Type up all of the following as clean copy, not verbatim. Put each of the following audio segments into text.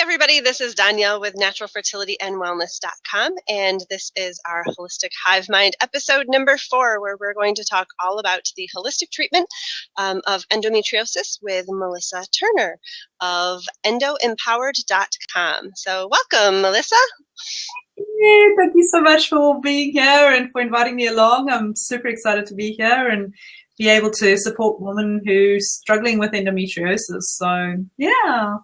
everybody, this is Donielle with naturalfertilityandwellness.com, and this is our Holistic Hive Mind episode number 4, where we're going to talk all about the holistic treatment of endometriosis with Melissa Turner of endoempowered.com. So welcome, Melissa. Hey, thank you so much for being here and for inviting me along. I'm super excited to be here and be able to support women who's struggling with endometriosis. So, yeah.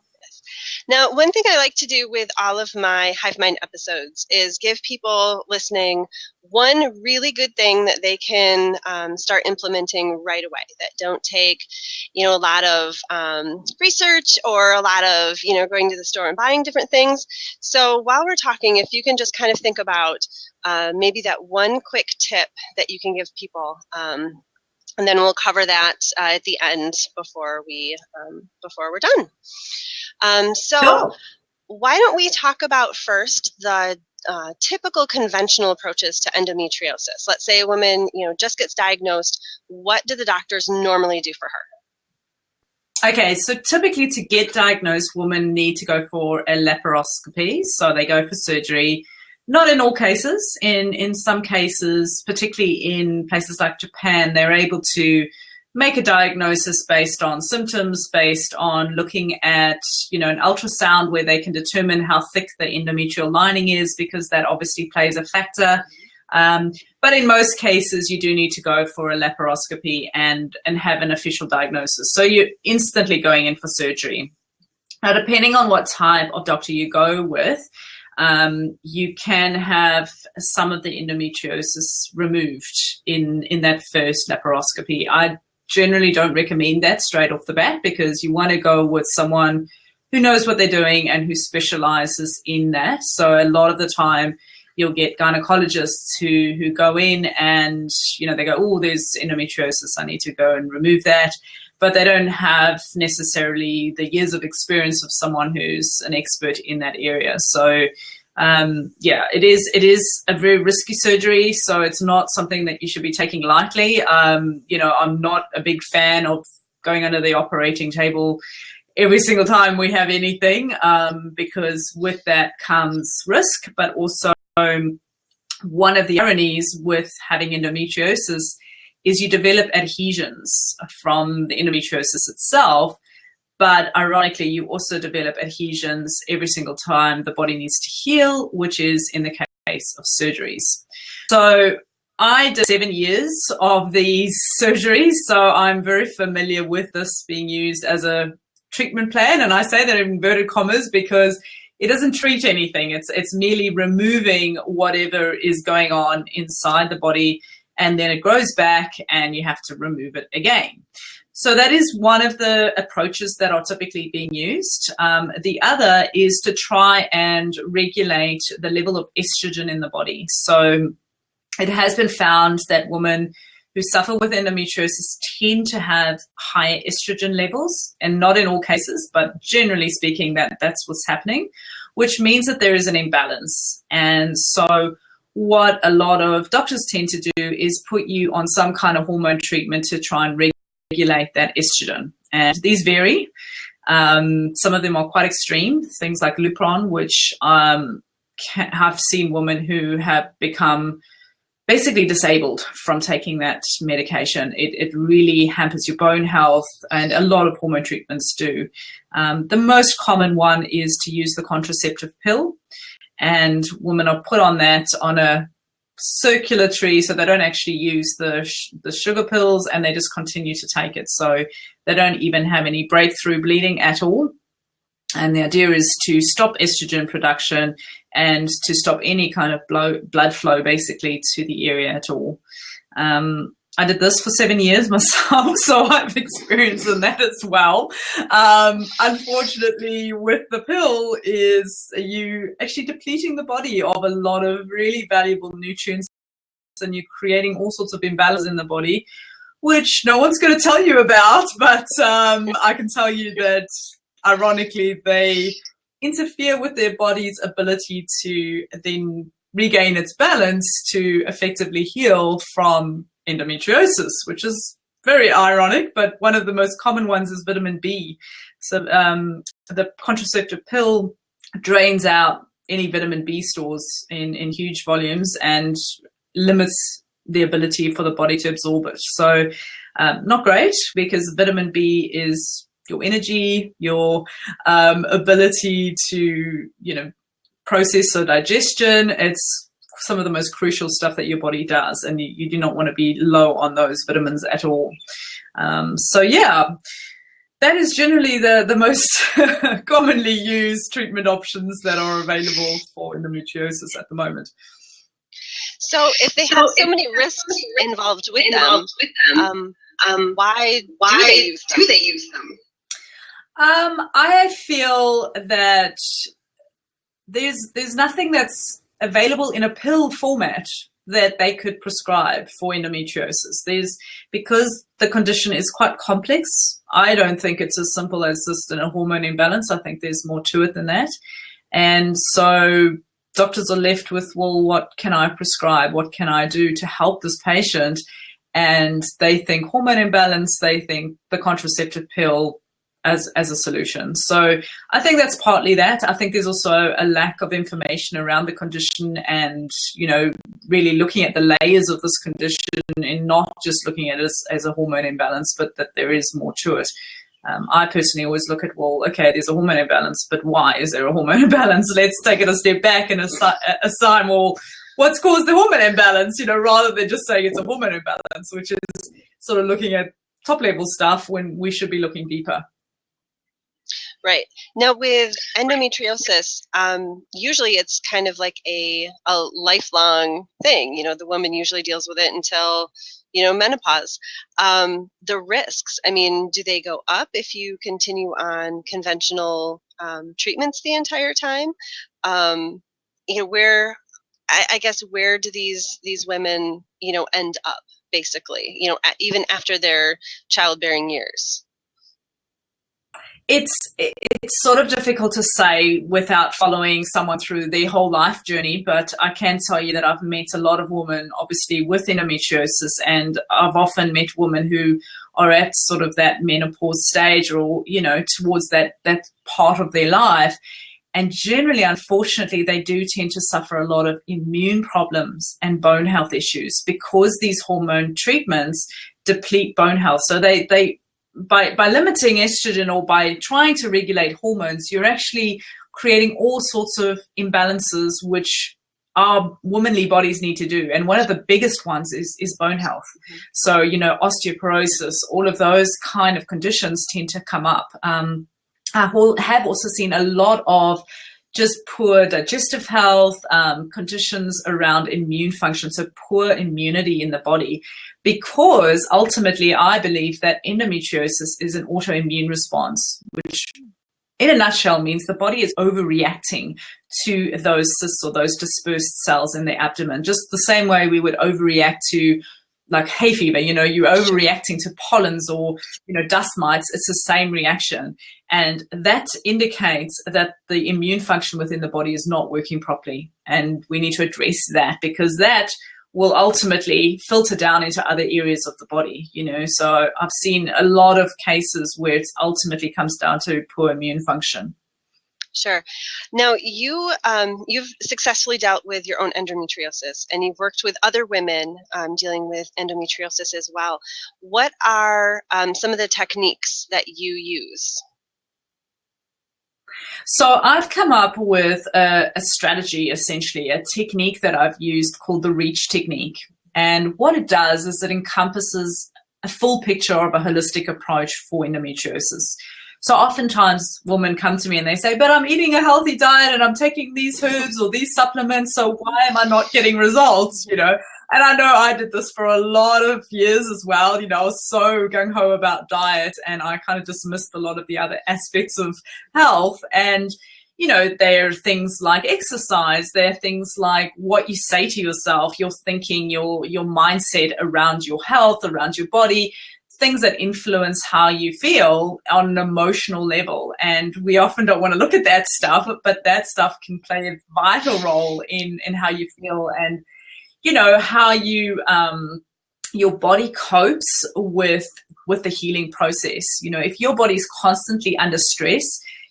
Now, one thing I like to do with all of my Hive Mind episodes is give people listening one really good thing that they can start implementing right away, that don't take, a lot of research or a lot of, going to the store and buying different things. So while we're talking, if you can just kind of think about maybe that one quick tip that you can give people, and then we'll cover that at the end before we're done. Sure. Why don't we talk about first the typical conventional approaches to endometriosis? Let's say a woman, just gets diagnosed. What do the doctors normally do for her? Okay, so typically to get diagnosed, women need to go for a laparoscopy. So they go for surgery. Not in all cases. In some cases, particularly in places like Japan, they're able to make a diagnosis based on symptoms, based on looking at, an ultrasound where they can determine how thick the endometrial lining is, because that obviously plays a factor. But in most cases, you do need to go for a laparoscopy and have an official diagnosis. So you're instantly going in for surgery. Now, depending on what type of doctor you go with, you can have some of the endometriosis removed in that first laparoscopy. I generally don't recommend that straight off the bat, because you want to go with someone who knows what they're doing and who specializes in that. So a lot of the time you'll get gynecologists who go in and, they go, oh, there's endometriosis, I need to go and remove that. But they don't have necessarily the years of experience of someone who's an expert in that area. So it is a very risky surgery, so it's not something that you should be taking lightly. I'm not a big fan of going under the operating table every single time we have anything, because with that comes risk. But also, one of the ironies with having endometriosis is you develop adhesions from the endometriosis itself. But ironically, you also develop adhesions every single time the body needs to heal, which is in the case of surgeries. So I did 7 years of these surgeries, so I'm very familiar with this being used as a treatment plan. And I say that in inverted commas because it doesn't treat anything. It's merely removing whatever is going on inside the body, and then it grows back and you have to remove it again. So that is one of the approaches that are typically being used. The other is to try and regulate the level of estrogen in the body. So it has been found that women who suffer with endometriosis tend to have higher estrogen levels, and not in all cases, but generally speaking, that's what's happening, which means that there is an imbalance. And so what a lot of doctors tend to do is put you on some kind of hormone treatment to try and regulate that estrogen. And these vary. Some of them are quite extreme, things like Lupron, which have seen women who have become basically disabled from taking that medication. It really hampers your bone health, and a lot of hormone treatments do. The most common one is to use the contraceptive pill, and women are put on that on a circulatory, so they don't actually use the sugar pills, and they just continue to take it. So they don't even have any breakthrough bleeding at all. And the idea is to stop estrogen production and to stop any kind of blood flow basically to the area at all. I did this for 7 years myself, so I've experienced in that as well. Unfortunately, with the pill is you actually depleting the body of a lot of really valuable nutrients, and you're creating all sorts of imbalance in the body, which no one's going to tell you about. But I can tell you that, ironically, they interfere with their body's ability to then regain its balance to effectively heal from endometriosis, which is very ironic, but one of the most common ones is vitamin B. So the contraceptive pill drains out any vitamin B stores in huge volumes and limits the ability for the body to absorb it. So not great, because vitamin B is your energy, your ability to, process or digestion. It's some of the most crucial stuff that your body does, and you do not want to be low on those vitamins at all. So yeah, that is generally the most commonly used treatment options that are available for endometriosis at the moment. So if they have so many risks involved with them, why do they use them? I feel that there's nothing that's available in a pill format that they could prescribe for endometriosis. Because the condition is quite complex, I don't think it's as simple as just a hormone imbalance. I think there's more to it than that. And so doctors are left with, well, what can I prescribe? What can I do to help this patient? And they think hormone imbalance, they think the contraceptive pill as a solution. So I think that's partly that. I think there's also a lack of information around the condition and, really looking at the layers of this condition and not just looking at it as a hormone imbalance, but that there is more to it. I personally always look at, well, okay, there's a hormone imbalance, but why is there a hormone imbalance? Let's take it a step back and assign, well, what's caused the hormone imbalance, rather than just saying it's a hormone imbalance, which is sort of looking at top level stuff when we should be looking deeper. Right. Now with endometriosis, usually it's kind of like a lifelong thing. The woman usually deals with it until, menopause. The risks, do they go up if you continue on conventional treatments the entire time? Where do these women, end up basically, even after their childbearing years? It's sort of difficult to say without following someone through their whole life journey, but I can tell you that I've met a lot of women, obviously, with endometriosis, and I've often met women who are at sort of that menopause stage or, towards that part of their life. And generally, unfortunately, they do tend to suffer a lot of immune problems and bone health issues because these hormone treatments deplete bone health. So by limiting estrogen or by trying to regulate hormones, you're actually creating all sorts of imbalances which our womanly bodies need to do. And one of the biggest ones is bone health. Mm-hmm. So, osteoporosis, all of those kind of conditions tend to come up. I have also seen a lot of just poor digestive health, conditions around immune function, so poor immunity in the body, because ultimately I believe that endometriosis is an autoimmune response, which in a nutshell means the body is overreacting to those cysts or those dispersed cells in the abdomen, just the same way we would overreact to like hay fever, you're overreacting to pollens or, dust mites. It's the same reaction. And that indicates that the immune function within the body is not working properly. And we need to address that because that will ultimately filter down into other areas of the body, So I've seen a lot of cases where it ultimately comes down to poor immune function. Sure. Now, you've successfully dealt with your own endometriosis, and you've worked with other women dealing with endometriosis as well. What are some of the techniques that you use? So I've come up with a strategy, essentially, a technique that I've used called the REACH technique. And what it does is it encompasses a full picture of a holistic approach for endometriosis. So oftentimes women come to me and they say, but I'm eating a healthy diet and I'm taking these herbs or these supplements, so why am I not getting results, And I know I did this for a lot of years as well. I was so gung-ho about diet and I kind of dismissed a lot of the other aspects of health. And, there are things like exercise. There are things like what you say to yourself, your thinking, your mindset around your health, around your body, things that influence how you feel on an emotional level. And we often don't want to look at that stuff, but that stuff can play a vital role in how you feel and, how you, your body copes with the healing process. If your body's constantly under stress,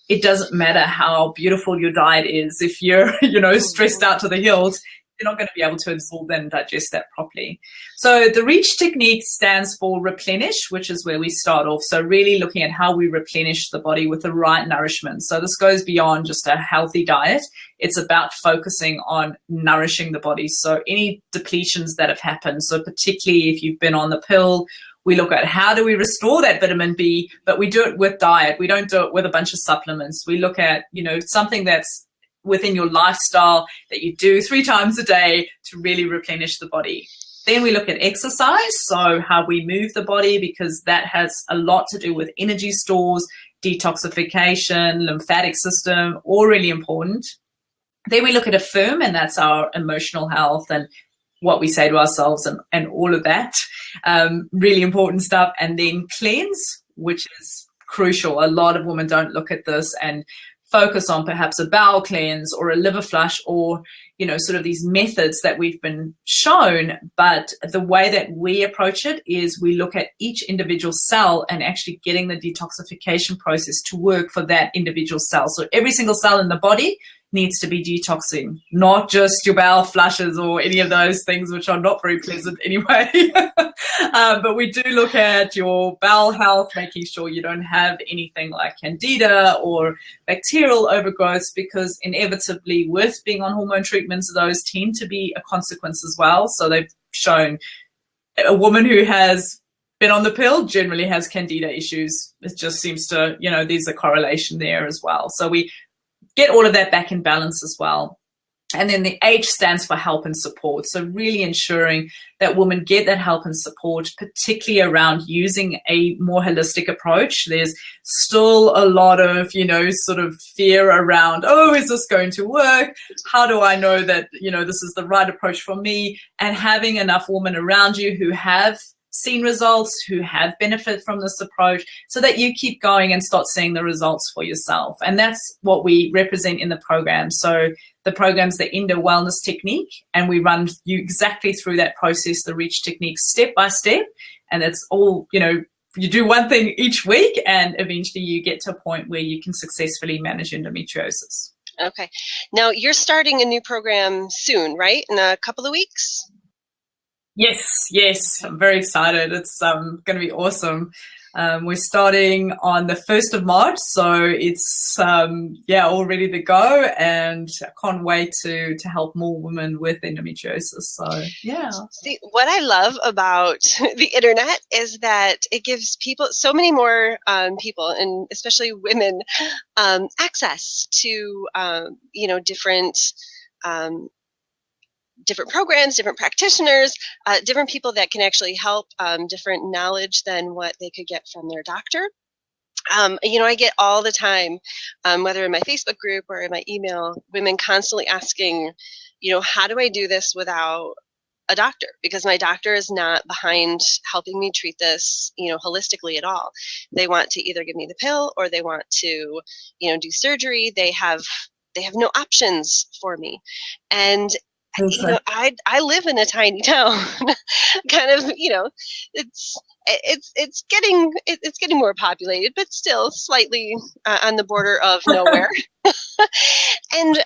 it doesn't matter how beautiful your diet is. If you're, stressed out to the hills, you're not going to be able to absorb and digest that properly. So the REACH technique stands for replenish, which is where we start off. So really looking at how we replenish the body with the right nourishment. So this goes beyond just a healthy diet. It's about focusing on nourishing the body. So any depletions that have happened, so particularly if you've been on the pill, we look at how do we restore that vitamin B, but we do it with diet. We don't do it with a bunch of supplements. We look at, something that's within your lifestyle that you do 3 times a day to really replenish the body. Then we look at exercise, so how we move the body, because that has a lot to do with energy stores, detoxification, lymphatic system, all really important. Then we look at affirm, and that's our emotional health and what we say to ourselves and all of that. Really important stuff. And then cleanse, which is crucial. A lot of women don't look at this and focus on perhaps a bowel cleanse or a liver flush or, sort of these methods that we've been shown. But the way that we approach it is we look at each individual cell and actually getting the detoxification process to work for that individual cell. So every single cell in the body needs to be detoxing, not just your bowel flushes or any of those things, which are not very pleasant anyway. But we do look at your bowel health, making sure you don't have anything like candida or bacterial overgrowths, because inevitably with being on hormone treatments, those tend to be a consequence as well. So they've shown a woman who has been on the pill generally has candida issues. It just seems to, there's a correlation there as well. So we get all of that back in balance as well. And then the H stands for help and support. So really ensuring that women get that help and support, particularly around using a more holistic approach. There's still a lot of, sort of fear around, is this going to work? How do I know that, this is the right approach for me? And having enough women around you who have seen results, who have benefited from this approach, so that you keep going and start seeing the results for yourself. And that's what we represent in the program. So the program's the Endo Wellness Technique, and we run you exactly through that process, the REACH technique, step by step. And it's all, you do one thing each week, and eventually you get to a point where you can successfully manage endometriosis. Okay. Now you're starting a new program soon, right? In a couple of weeks? Yes. I'm very excited. It's going to be awesome. We're starting on the 1st of March, so it's all ready to go, and I can't wait to help more women with endometriosis. So yeah. See, what I love about the internet is that it gives people, so many more people, and especially women, access to different programs, different practitioners, different people that can actually help, different knowledge than what they could get from their doctor. I get all the time, whether in my Facebook group or in my email, women constantly asking, how do I do this without a doctor? Because my doctor is not behind helping me treat this, holistically at all. They want to either give me the pill or they want to, do surgery. They have no options for me. And I live in a tiny town, kind of, it's getting more populated, but still slightly on the border of nowhere. And,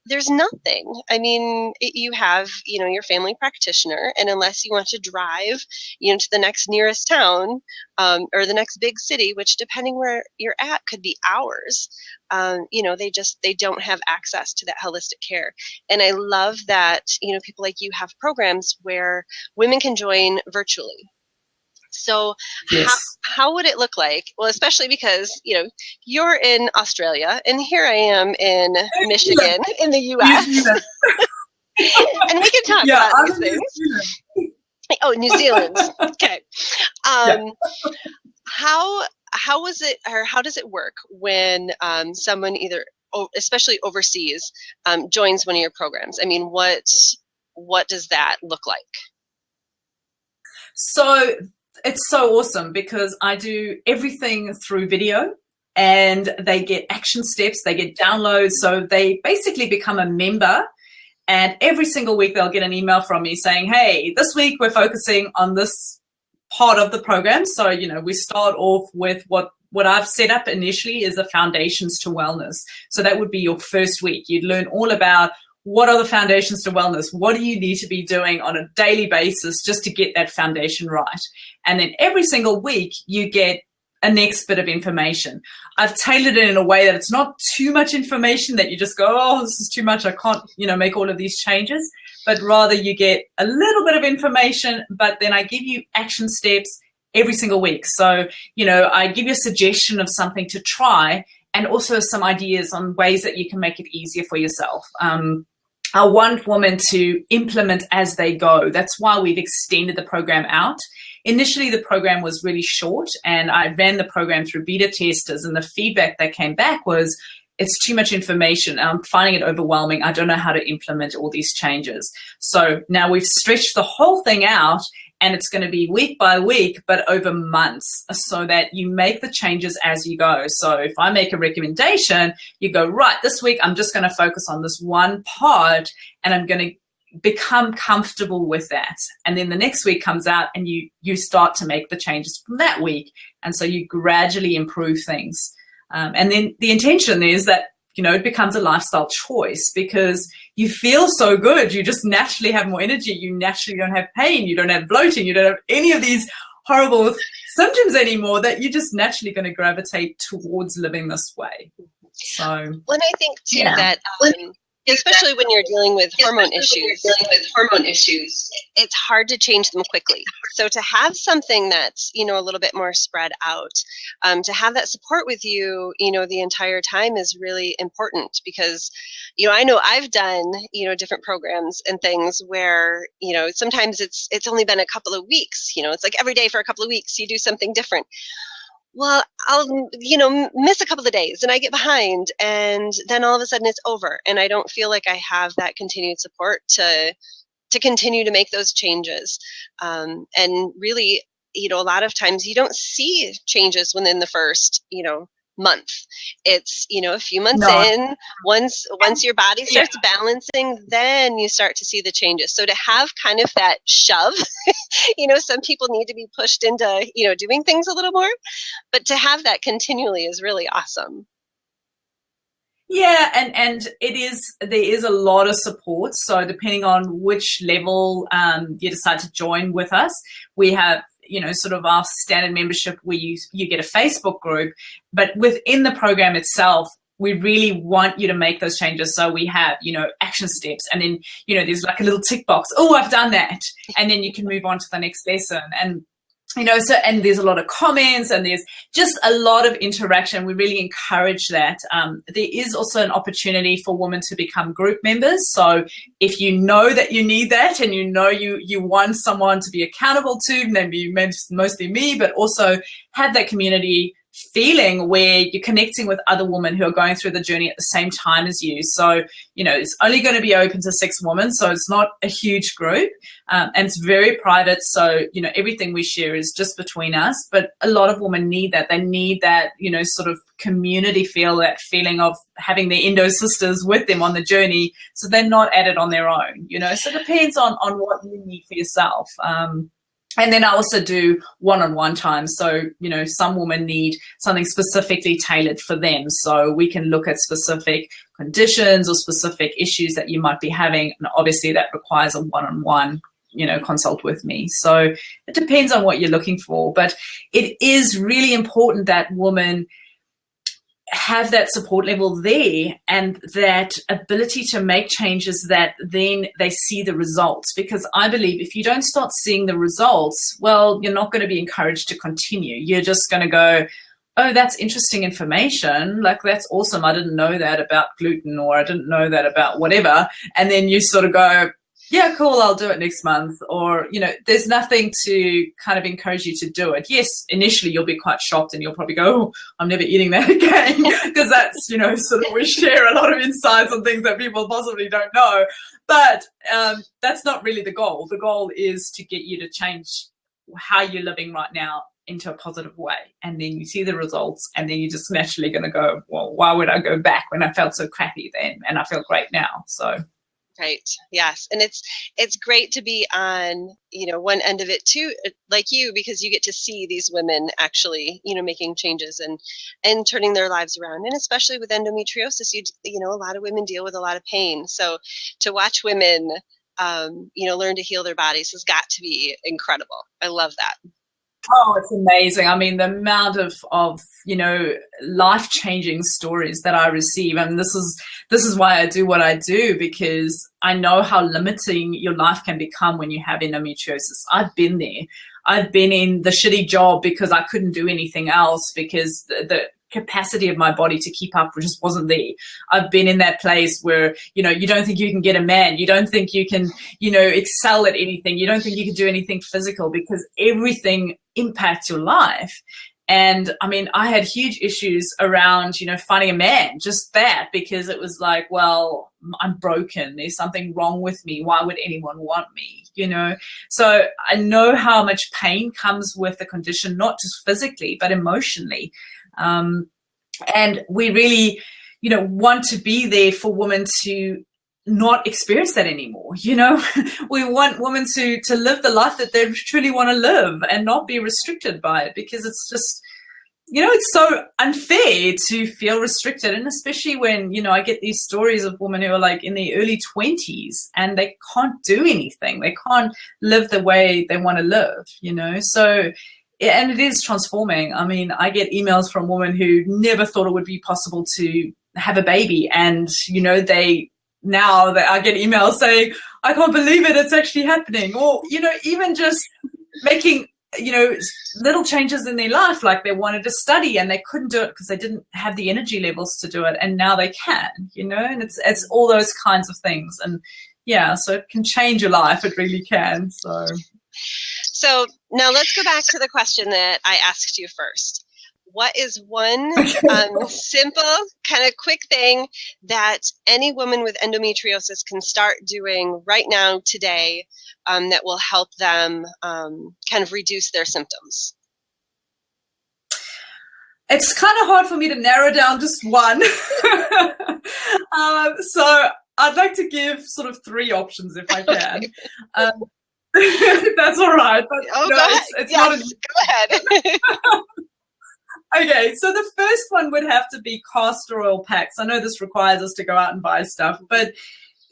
there's nothing. I mean, you have, your family practitioner, and unless you want to drive, to the next nearest town, or the next big city, which depending where you're at could be hours, they don't have access to that holistic care. And I love that, people like you have programs where women can join virtually. So yes. How would it look like? Well, especially because, you're in Australia and here I am in Michigan in the U.S. And we can talk about these things. Oh, New Zealand. Okay. How was it, or how does it work when someone either, especially overseas, joins one of your programs? I mean, what does that look like? So it's so awesome because I do everything through video, and they get action steps, they get downloads. So they basically become a member, and every single week they'll get an email from me saying, hey, this week we're focusing on this part of the program. So, we start off with what what I've set up initially is the foundations to wellness. So that would be your first week. You'd learn all about what are the foundations to wellness? What do you need to be doing on a daily basis just to get that foundation right? And then every single week you get a next bit of information. I've tailored it in a way that it's not too much information that you just go, oh, this is too much. I can't, make all of these changes, but rather you get a little bit of information, but then I give you action steps every single week. So, I give you a suggestion of something to try and also some ideas on ways that you can make it easier for yourself. I want women to implement as they go. That's why we've extended the program out. Initially, the program was really short, and I ran the program through beta testers, and the feedback that came back was, it's too much information. I'm finding it overwhelming. I don't know how to implement all these changes. So now we've stretched the whole thing out, and it's going to be week by week, but over months, so that you make the changes as you go. So if I make a recommendation, you go, right, this week I'm just going to focus on this one part, and I'm going to become comfortable with that. And then the next week comes out, and you start to make the changes from that week. And so you gradually improve things. And then the intention is that, it becomes a lifestyle choice, because you feel so good. You just naturally have more energy. You naturally don't have pain. You don't have bloating. You don't have any of these horrible symptoms anymore, that you're just naturally going to gravitate towards living this way. So, well, I think too that, especially when you're dealing with hormone issues, it's hard to change them quickly. So to have something that's, a little bit more spread out, to have that support with you, the entire time is really important, because, I know I've done, different programs and things where, sometimes it's only been a couple of weeks, it's like every day for a couple of weeks, you do something different. Well, I'll, miss a couple of days and I get behind, and then all of a sudden it's over, and I don't feel like I have that continued support to continue to make those changes. And really, a lot of times you don't see changes within the first, month. It's, a few months in, once your body starts balancing, then you start to see the changes. So to have kind of that shove, some people need to be pushed into, doing things a little more, but to have that continually is really awesome. Yeah, and there is a lot of support. So depending on which level you decide to join with us, we have, sort of our standard membership where you get a Facebook group, but within the program itself, we really want you to make those changes. So we have, action steps, and then, there's like a little tick box. Oh, I've done that. And then you can move on to the next lesson. And and there's a lot of comments, and there's just a lot of interaction. We really encourage that. There is also an opportunity for women to become group members. So if you know that you need that, and you want someone to be accountable to, maybe mostly me, but also have that community feeling where you're connecting with other women who are going through the journey at the same time as you. So, it's only going to be open to 6 women. So it's not a huge group, and it's very private. So, everything we share is just between us, but a lot of women need that. They need that, sort of community feel, that feeling of having their endo sisters with them on the journey. So they're not at it on their own, so it depends on what you need for yourself. And then I also do one-on-one time. So, some women need something specifically tailored for them. So we can look at specific conditions or specific issues that you might be having. And obviously that requires a one-on-one, consult with me. So it depends on what you're looking for. But it is really important that women have that support level there, and that ability to make changes that then they see the results. Because I believe if you don't start seeing the results, well, you're not going to be encouraged to continue. You're just going to go, oh, that's interesting information. Like, that's awesome. I didn't know that about gluten, or I didn't know that about whatever. And then you sort of go, yeah, cool, I'll do it next month. Or, there's nothing to kind of encourage you to do it. Yes, initially you'll be quite shocked, and you'll probably go, oh, I'm never eating that again. Because that's, sort of, we share a lot of insights on things that people possibly don't know. But that's not really the goal. The goal is to get you to change how you're living right now into a positive way. And then you see the results, and then you're just naturally going to go, well, why would I go back when I felt so crappy then? And I feel great now. So. Right. Yes. And it's great to be on, one end of it too, like you, because you get to see these women actually, making changes and turning their lives around. And especially with endometriosis, a lot of women deal with a lot of pain. So to watch women, learn to heal their bodies has got to be incredible. I love that. Oh, it's amazing. I mean, the amount of life-changing stories that I receive. And this is why I do what I do, because I know how limiting your life can become when you have endometriosis. I've been there. I've been in the shitty job because I couldn't do anything else, because the capacity of my body to keep up just wasn't there. I've been in that place where, you don't think you can get a man. You don't think you can, excel at anything. You don't think you can do anything physical, because everything impacts your life. And I mean, I had huge issues around, finding a man, just that, because it was like, well, I'm broken. There's something wrong with me. Why would anyone want me? So I know how much pain comes with the condition, not just physically, but emotionally. And we really, want to be there for women to not experience that anymore. We want women to live the life that they truly want to live and not be restricted by it, because it's just, it's so unfair to feel restricted. And especially when, I get these stories of women who are like in their early 20s and they can't do anything. They can't live the way they want to live, so. And it is transforming. I mean, I get emails from women who never thought it would be possible to have a baby. And, I get emails saying, I can't believe it, it's actually happening. Or, even just making, little changes in their life, like they wanted to study and they couldn't do it because they didn't have the energy levels to do it. And now they can, and it's all those kinds of things. And yeah, so it can change your life. It really can. So now let's go back to the question that I asked you first. What is one simple, kind of quick thing that any woman with endometriosis can start doing right now, today, that will help them kind of reduce their symptoms? It's kind of hard for me to narrow down just one. So I'd like to give sort of 3 options if I can. Okay. That's all right. But go ahead. It's yes, not go ahead. Okay, so the first one would have to be castor oil packs. I know this requires us to go out and buy stuff, but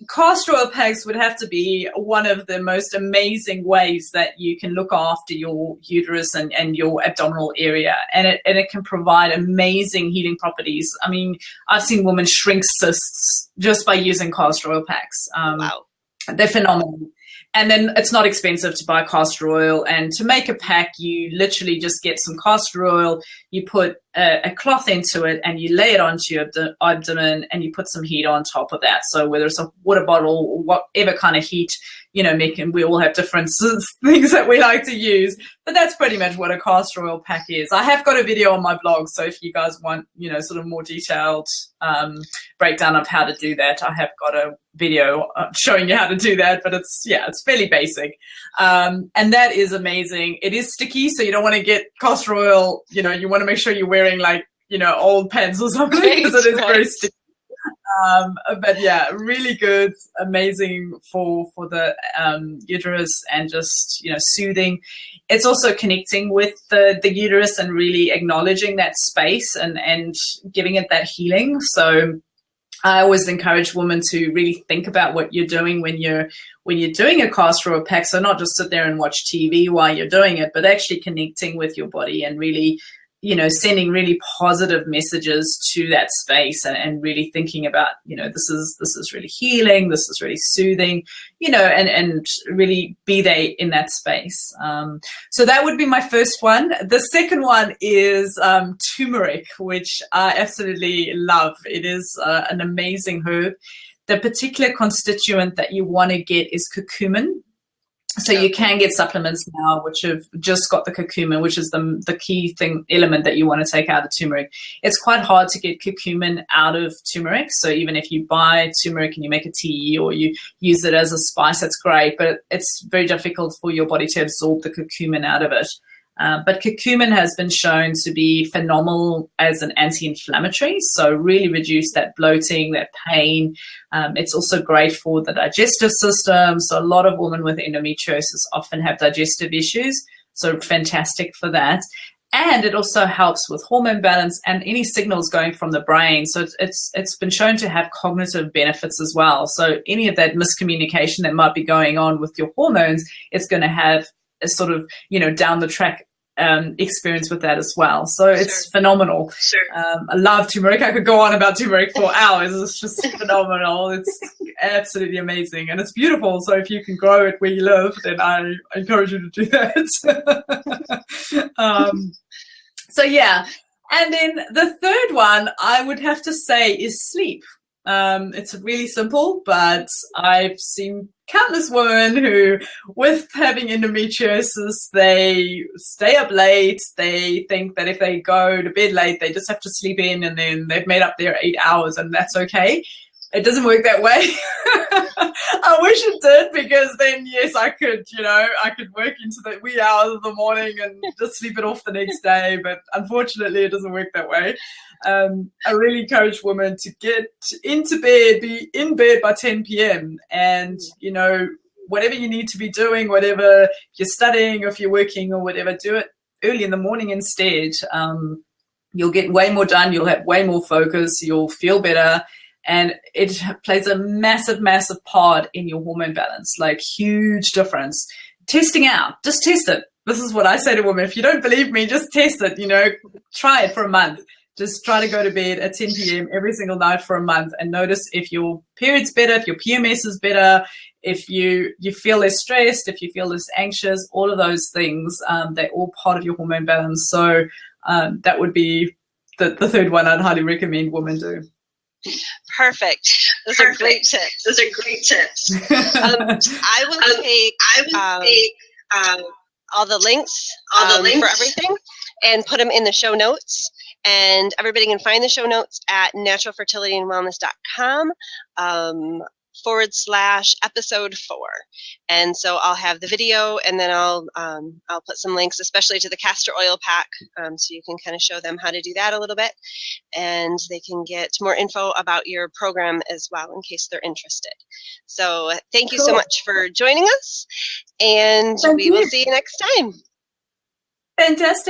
castor oil packs would have to be one of the most amazing ways that you can look after your uterus and your abdominal area. And it can provide amazing healing properties. I mean, I've seen women shrink cysts just by using castor oil packs. Wow. They're phenomenal. And then it's not expensive to buy castor oil. And to make a pack, you literally just get some castor oil, you put a cloth into it, and you lay it onto your abdomen, and you put some heat on top of that. So whether it's a water bottle or whatever kind of heat, we all have different things that we like to use. But that's pretty much what a castor oil pack is. I have got a video on my blog, so if you guys want, sort of more detailed breakdown of how to do that, I have got a video showing you how to do that. But it's fairly basic. And that is amazing. It is sticky, so you don't want to get castor oil, you want to make sure you're wearing old pants or something, because it is very sticky. But yeah, really good, amazing for the uterus, and just soothing. It's also connecting with the uterus and really acknowledging that space and giving it that healing. So I always encourage women to really think about what you're doing when you're doing a castor oil pack. So not just sit there and watch TV while you're doing it, but actually connecting with your body and really sending really positive messages to that space, and really thinking about, this is really healing, this is really soothing, and really be there in that space. So that would be my first one. The second one is turmeric, which I absolutely love. It is an amazing herb. The particular constituent that you want to get is curcumin. So you can get supplements now which have just got the curcumin, which is the key element that you want to take out of turmeric. It's quite hard to get curcumin out of turmeric. So even if you buy turmeric and you make a tea or you use it as a spice, that's great. But it's very difficult for your body to absorb the curcumin out of it. But curcumin has been shown to be phenomenal as an anti-inflammatory, so really reduce that bloating, that pain. It's also great for the digestive system. So a lot of women with endometriosis often have digestive issues, so fantastic for that. And it also helps with hormone balance and any signals going from the brain. So it's been shown to have cognitive benefits as well. So any of that miscommunication that might be going on with your hormones, it's going to have a sort of, down the track experience with that as well. So it's phenomenal. I love turmeric. I could go on about turmeric for hours. It's just phenomenal. It's absolutely amazing. And it's beautiful. So if you can grow it where you live, then I encourage you to do that. So yeah. And then the third one I would have to say is sleep. It's really simple, but I've seen countless women who, with having endometriosis, they stay up late. They think that if they go to bed late, they just have to sleep in and then they've made up their 8 hours and that's okay. It doesn't work that way. I wish it did, because then, yes, I could work into the wee hours of the morning and just sleep it off the next day. But unfortunately, it doesn't work that way. I really encourage women to get into bed, be in bed by 10 p.m. and, whatever you need to be doing, whatever if you're studying or if you're working or whatever, do it early in the morning instead. You'll get way more done. You'll have way more focus. You'll feel better. And it plays a massive, massive part in your hormone balance, like huge difference. Testing out, just test it. This is what I say to women. If you don't believe me, just test it, try it for a month. Just try to go to bed at 10 p.m. every single night for a month and notice if your period's better, if your PMS is better, if you feel less stressed, if you feel less anxious, all of those things, they're all part of your hormone balance. So that would be the third one I'd highly recommend women do. Perfect. Those are great tips. I will take all the links for everything and put them in the show notes. And everybody can find the show notes at naturalfertilityandwellness.com /episode 4. And so I'll have the video, and then I'll put some links, especially to the castor oil pack, so you can kind of show them how to do that a little bit, and they can get more info about your program as well in case they're interested. So thank you so much for joining us, and we will see you next time. Fantastic.